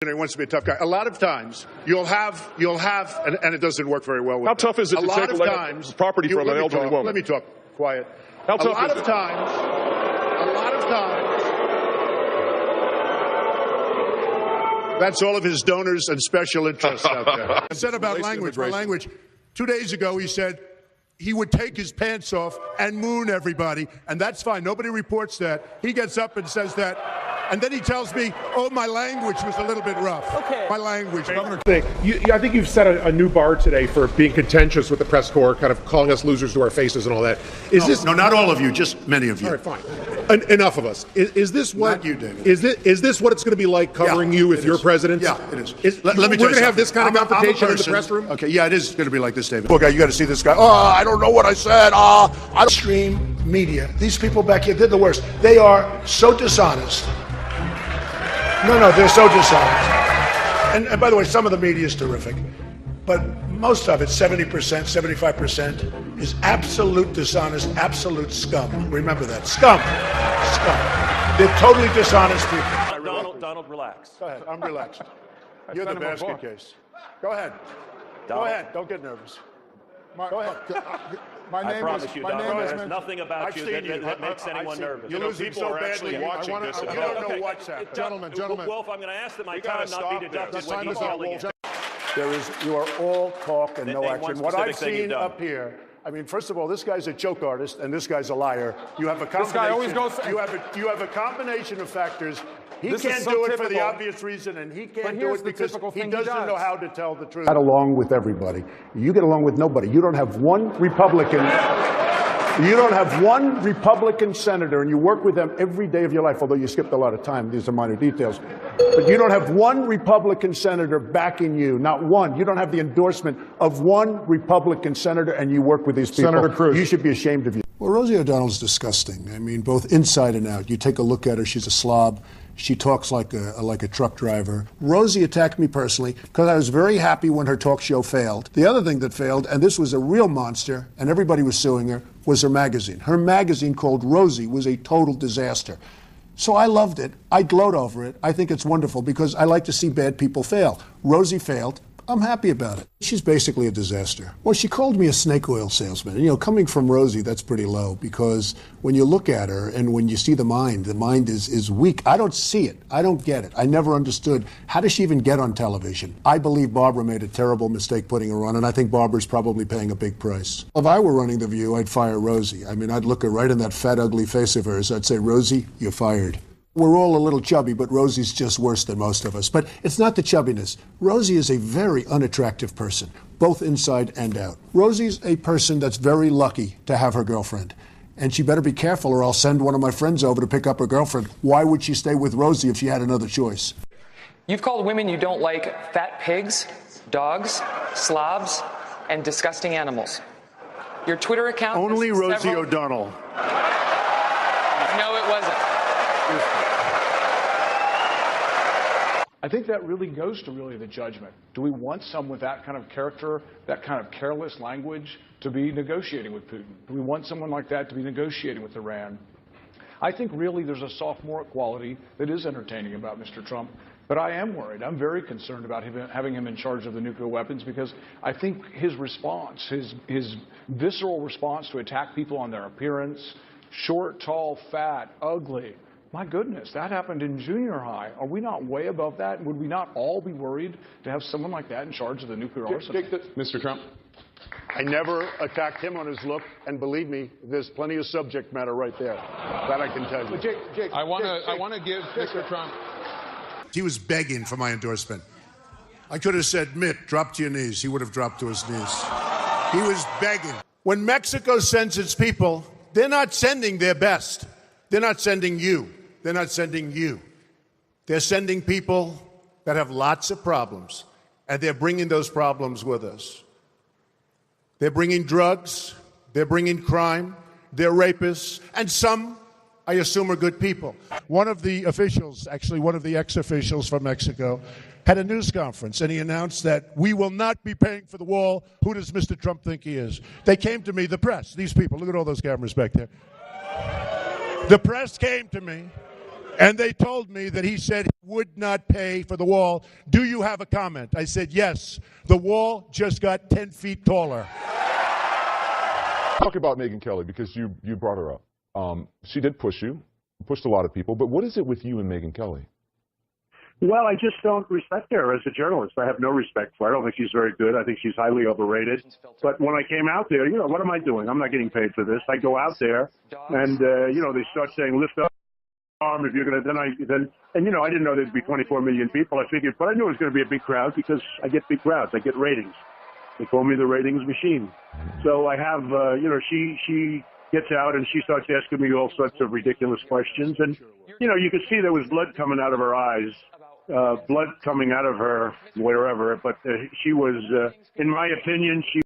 He wants to be a tough guy. A lot of times you'll have, and it doesn't work very well with How tough is it to take property from an elderly woman? Let me talk. Quiet. How tough a lot of times, that's all of his donors and special interests out there. I said about language, my language. 2 days ago, he said he would take his pants off and moon everybody, and that's fine. Nobody reports that. He gets up and says that. And then he tells me, oh, my language was a little bit rough. Okay. My language. I think you've set a new bar today for being contentious with the press corps, kind of calling us losers to our faces and all that. No, not all of you, just many of you. All right, fine. Enough of us. Is this what? Not you, David. Is this what it's going to be like covering you if you're president? Yeah, it is. Let me tell you we're going to have this kind of confrontation in the press room? Okay, yeah, it is going to be like this, David. Look, you got to see this guy. Oh, I don't know what I said. Extreme media. These people back here, they're the worst. They are so dishonest. No, they're so dishonest. And by the way, some of the media is terrific. But most of it, 70%, 75%, is absolute dishonest, absolute scum. Remember that. Scum. They're totally dishonest people. Donald, relax. Go ahead. I'm relaxed. You're the basket case. Go ahead. Go ahead. Don't get nervous. Go ahead. I promise you, Donald, there's nothing about you that makes anyone nervous. You're losing so badly. Watching this. You don't know what's happening. Gentlemen. Wolf, I'm going to ask that my time not be deducted when he's yelling at You are all talk and no action. What I've seen done. up here, I mean, first of all, this guy's a joke artist and this guy's a liar. You have a combination. This guy always goes. You have a combination of factors. He This can't is so do it for typical. the obvious reason, and he can't do here's it the because typical he thing he doesn't does. know how to tell the truth. Get along with everybody. You get along with nobody. You don't have one Republican. You don't have one Republican senator, and you work with them every day of your life, although you skipped a lot of time. These are minor details. But you don't have one Republican senator backing you, not one. You don't have the endorsement of one Republican senator, and you work with these people. Senator Cruz. You should be ashamed of you. Well, Rosie O'Donnell's disgusting. I mean, both inside and out. You take a look at her, she's a slob. She talks like a truck driver. Rosie attacked me personally because I was very happy when her talk show failed. The other thing that failed, and this was a real monster, and everybody was suing her, was her magazine. Her magazine called Rosie was a total disaster. So I loved it. I gloat over it. I think it's wonderful because I like to see bad people fail. Rosie failed. I'm happy about it. She's basically a disaster. Well, she called me a snake oil salesman. You know, coming from Rosie, that's pretty low because when you look at her and when you see the mind is weak. I don't see it. I don't get it. I never understood. How does she even get on television? I believe Barbara made a terrible mistake putting her on, and I think Barbara's probably paying a big price. If I were running The View, I'd fire Rosie. I mean, I'd look her right in that fat, ugly face of hers. I'd say, Rosie, you're fired. We're all a little chubby, but Rosie's just worse than most of us. But it's not the chubbiness. Rosie is a very unattractive person, both inside and out. Rosie's a person that's very lucky to have her girlfriend. And she better be careful or I'll send one of my friends over to pick up her girlfriend. Why would she stay with Rosie if she had another choice? You've called women you don't like fat pigs, dogs, slobs, and disgusting animals. Your Twitter account... Only Rosie O'Donnell. No, it wasn't. I think that really goes to the judgment. Do we want someone with that kind of character, that kind of careless language to be negotiating with Putin? Do we want someone like that to be negotiating with Iran? I think really there's a sophomoric quality that is entertaining about Mr. Trump, but I am worried. I'm very concerned about having him in charge of the nuclear weapons because I think his response, his visceral response to attack people on their appearance, short, tall, fat, ugly, my goodness, that happened in junior high. Are we not way above that? Would we not all be worried to have someone like that in charge of the nuclear arsenal? Mr. Trump. I never attacked him on his look, and believe me, there's plenty of subject matter right there. That I can tell you. Jake, I want to give Mr. Trump. He was begging for my endorsement. I could have said, Mitt, drop to your knees. He would have dropped to his knees. He was begging. When Mexico sends its people, they're not sending their best. They're not sending you. They're not sending you. They're sending people that have lots of problems, and they're bringing those problems with us. They're bringing drugs, they're bringing crime, they're rapists, and some, I assume, are good people. One of the officials, actually one of the ex-officials from Mexico, had a news conference, and he announced that we will not be paying for the wall. Who does Mr. Trump think he is? They came to me, the press, these people, look at all those cameras back there. The press came to me, And they told me that he said he would not pay for the wall. Do you have a comment? I said, yes. The wall just got 10 feet taller. Talk about Megyn Kelly, because you brought her up. She did push you, pushed a lot of people. But what is it with you and Megyn Kelly? Well, I just don't respect her as a journalist. I have no respect for her. I don't think she's very good. I think she's highly overrated. But when I came out there, what am I doing? I'm not getting paid for this. I go out there, and they start saying, lift up arm if you're going to. I didn't know there'd be 24 million people. I figured, but I knew it was going to be a big crowd because I get big crowds. I get ratings. They call me the ratings machine. So I have, she gets out and she starts asking me all sorts of ridiculous questions. And, you could see there was blood coming out of her eyes, blood coming out of her wherever. But she was, in my opinion, she